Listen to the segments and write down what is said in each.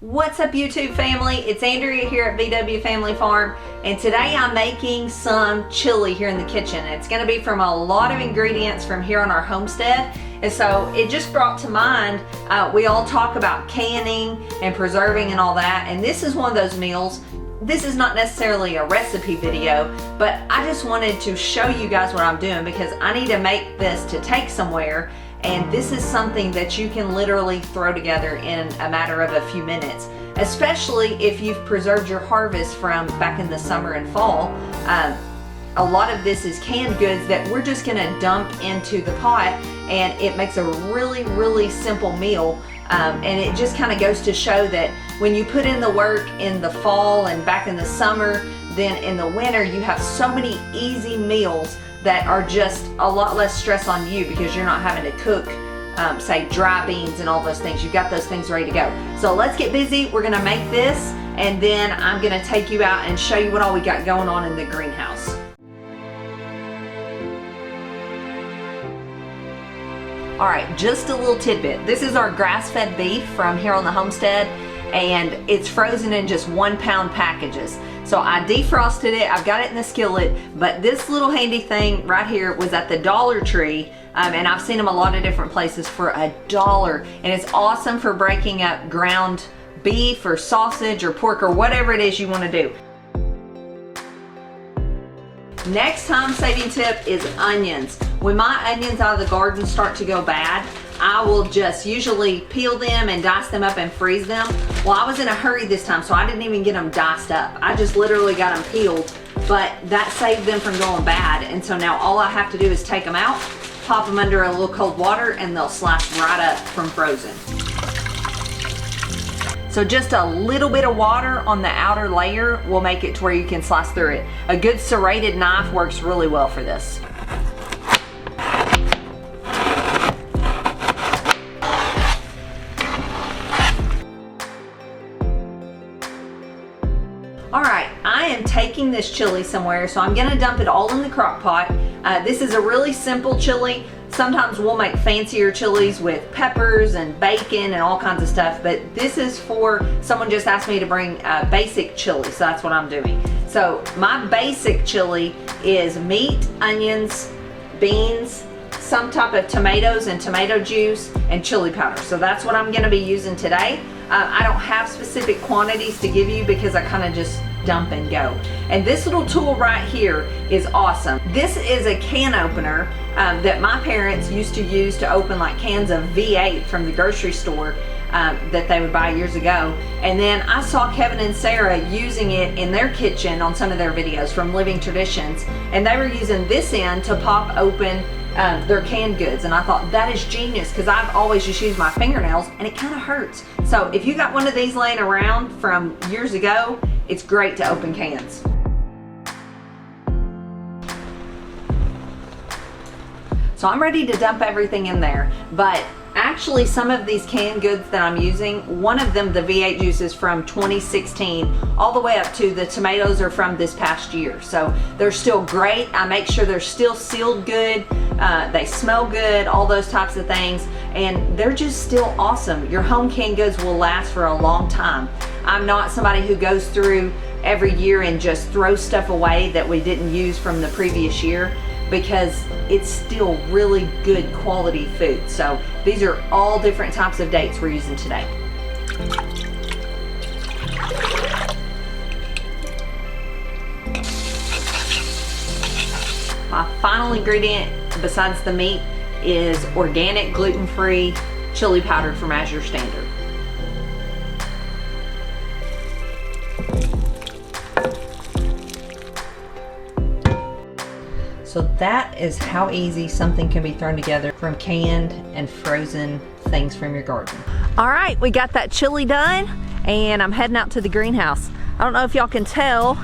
What's up, YouTube family? It's Andrea here at VW Family Farm, and today I'm making some chili here in the kitchen. It's going to be from a lot of ingredients from here on our homestead, and so it just brought to mind, we all talk about canning and preserving and all that, and this is one of those meals. This is not necessarily a recipe video, but I just wanted to show you guys what I'm doing because I need to make this to take somewhere. And this is something that you can literally throw together in a matter of a few minutes, especially if you've preserved your harvest from back in the summer and fall. A lot of this is canned goods that we're just gonna dump into the pot, and it makes a really simple meal. And it just kind of goes to show that when you put in the work in the fall and back in the summer, then in the winter you have so many easy meals that are just a lot less stress on you because you're not having to cook, say, dry beans and all those things. You've got those things ready to go. So let's get busy. We're gonna make this, and then I'm gonna take you out and show you what all we got going on in the greenhouse. All right, just a little tidbit. This is our grass-fed beef from here on the homestead, and it's frozen in just 1 pound packages. So I defrosted it, I've got it in the skillet, but this little handy thing right here was at the Dollar Tree, and I've seen them a lot of different places for $1, and it's awesome for breaking up ground beef or sausage or pork or whatever it is you want to do. Next time saving tip is onions. When my onions out of the garden start to go bad, I will just usually peel them and dice them up and freeze them. Well, I was in a hurry this time, so I didn't even get them diced up. I just literally got them peeled, but that saved them from going bad. And so now all I have to do is take them out, pop them under a little cold water, and they'll slice right up from frozen. So just a little bit of water on the outer layer will make it to where you can slice through it. A good serrated knife works really well for this. All right, I am taking this chili somewhere, so I'm gonna dump it all in the crock pot. This is a really simple chili. Sometimes we'll make fancier chilies with peppers and bacon and all kinds of stuff, but this is for, someone just asked me to bring basic chili, so that's what I'm doing. So my basic chili is meat, onions, beans, some type of tomatoes and tomato juice, and chili powder. So that's what I'm gonna be using today. I don't have specific quantities to give you because I kind of just dump and go. And this little tool right here is awesome. This is a can opener that my parents used to use to open like cans of V8 from the grocery store that they would buy years ago. And then I saw Kevin and Sarah using it in their kitchen on some of their videos from Living Traditions, and they were using this end to pop open their canned goods, and I thought that is genius because I've always just used my fingernails and it kind of hurts. So if you got one of these laying around from years ago, it's great to open cans. So I'm ready to dump everything in there, but actually some of these canned goods that I'm using, one of them, the V8 juice, is from 2016 all the way up to the tomatoes are from this past year. So they're still great. I make sure they're still sealed good. They smell good, all those types of things, and they're just still awesome. Your home canned goods will last for a long time. I'm not somebody who goes through every year and just throws stuff away that we didn't use from the previous year, because it's still really good quality food. So these are all different types of dates we're using today. My final ingredient besides the meat is organic gluten-free chili powder from Azure Standard. So that is how easy something can be thrown together from canned and frozen things from your garden. All right, we got that chili done, and I'm heading out to the greenhouse. I don't know if y'all can tell,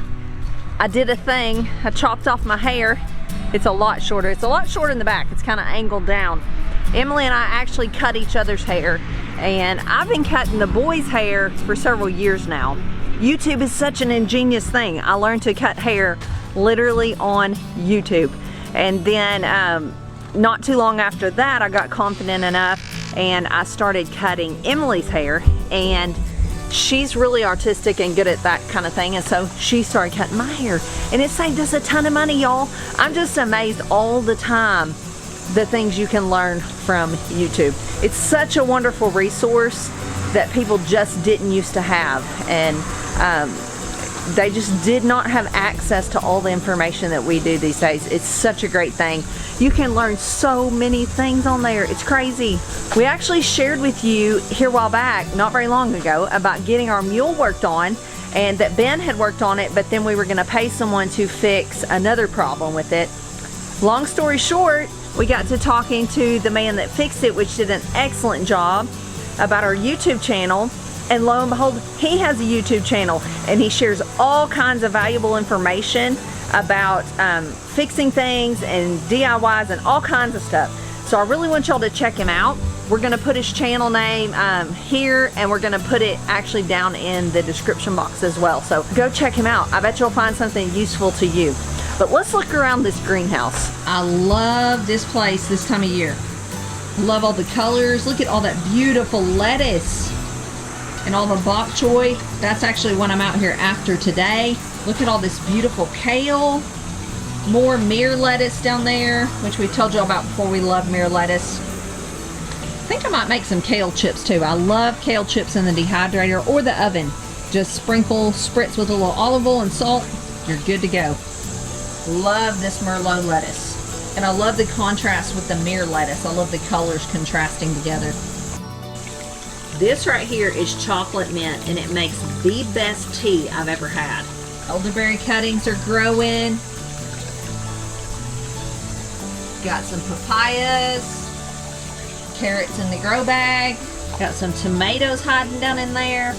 I did a thing. I chopped off my hair. It's a lot shorter. It's a lot shorter in the back. It's kind of angled down. Emily and I actually cut each other's hair, and I've been cutting the boys' hair for several years now. YouTube is such an ingenious thing. I learned to cut hair literally on YouTube, and then not too long after that I got confident enough and I started cutting Emily's hair, and she's really artistic and good at that kind of thing, and so she started cutting my hair, and it saved us a ton of money, y'all. I'm just amazed all the time the things you can learn from YouTube. It's such a wonderful resource that people just didn't used to have, and they just did not have access to all the information that we do these days. It's such a great thing. You can learn so many things on there. It's crazy. We actually shared with you here a while back, not very long ago, about getting our mule worked on, and that Ben had worked on it, but then we were gonna pay someone to fix another problem with it. Long story short, we got to talking to the man that fixed it, which did an excellent job, about our YouTube channel. And lo and behold, he has a YouTube channel, and he shares all kinds of valuable information about fixing things and DIYs and all kinds of stuff. So I really want y'all to check him out. We're gonna put his channel name here, and we're gonna put it actually down in the description box as well. So go check him out. I bet you'll find something useful to you. But let's look around this greenhouse. I love this place this time of year. I love all the colors. Look at all that beautiful lettuce and all the bok choy. That's actually what I'm out here after today. Look at all this beautiful kale. More mere lettuce down there, which we told you about before. We love mere lettuce. I think I might make some kale chips too. I love kale chips in the dehydrator or the oven. Just sprinkle, spritz with a little olive oil and salt. You're good to go. Love this Merlot lettuce. And I love the contrast with the mere lettuce. I love the colors contrasting together. This right here is chocolate mint, and it makes the best tea I've ever had. Elderberry cuttings are growing. Got some papayas, carrots in the grow bag. Got some tomatoes hiding down in there.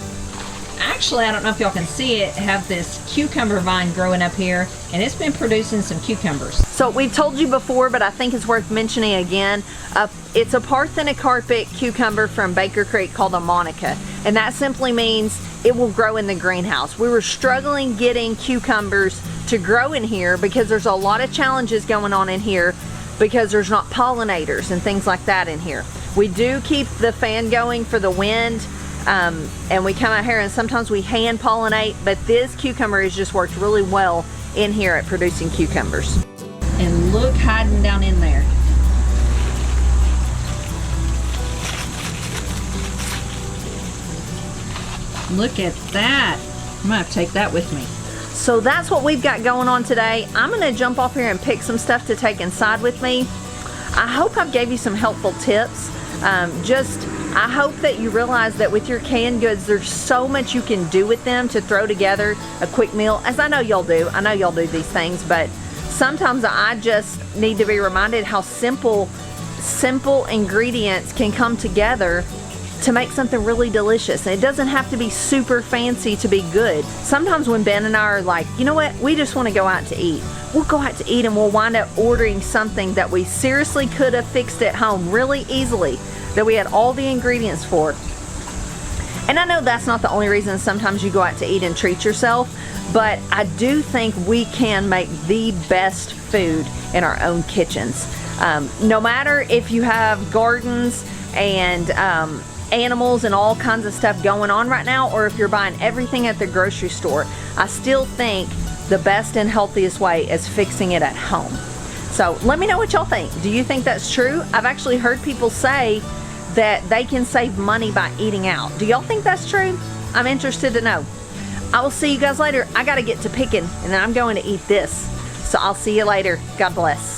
Actually, I don't know if y'all can see it, I have this cucumber vine growing up here, and it's been producing some cucumbers. So we've told you before, but I think it's worth mentioning again. It's a parthenocarpic cucumber from Baker Creek called a Monica, and that simply means it will grow in the greenhouse. We were struggling getting cucumbers to grow in here because there's a lot of challenges going on in here because there's not pollinators and things like that in here. We do keep the fan going for the wind, and we come out here and sometimes we hand pollinate, but this cucumber has just worked really well in here at producing cucumbers. And look, hiding down in there. Look at that. I'm gonna have to take that with me. So that's what we've got going on today. I'm gonna jump off here and pick some stuff to take inside with me. I hope I've gave you some helpful tips. I hope that you realize that with your canned goods, there's so much you can do with them to throw together a quick meal, as I know y'all do. I know y'all do these things, but sometimes I just need to be reminded how simple ingredients can come together to make something really delicious. And it doesn't have to be super fancy to be good. Sometimes when Ben and I are like, you know what, we just want to go out to eat. We'll go out to eat and we'll wind up ordering something that we seriously could have fixed at home really easily, that we had all the ingredients for. And I know that's not the only reason sometimes you go out to eat and treat yourself, but I do think we can make the best food in our own kitchens. No matter if you have gardens and animals and all kinds of stuff going on right now, or if you're buying everything at the grocery store, I still think the best and healthiest way is fixing it at home. So let me know what y'all think. Do you think that's true? I've actually heard people say that they can save money by eating out. Do y'all think that's true? I'm interested to know. I will see you guys later. I gotta get to picking, and then I'm going to eat this. So I'll see you later. God bless.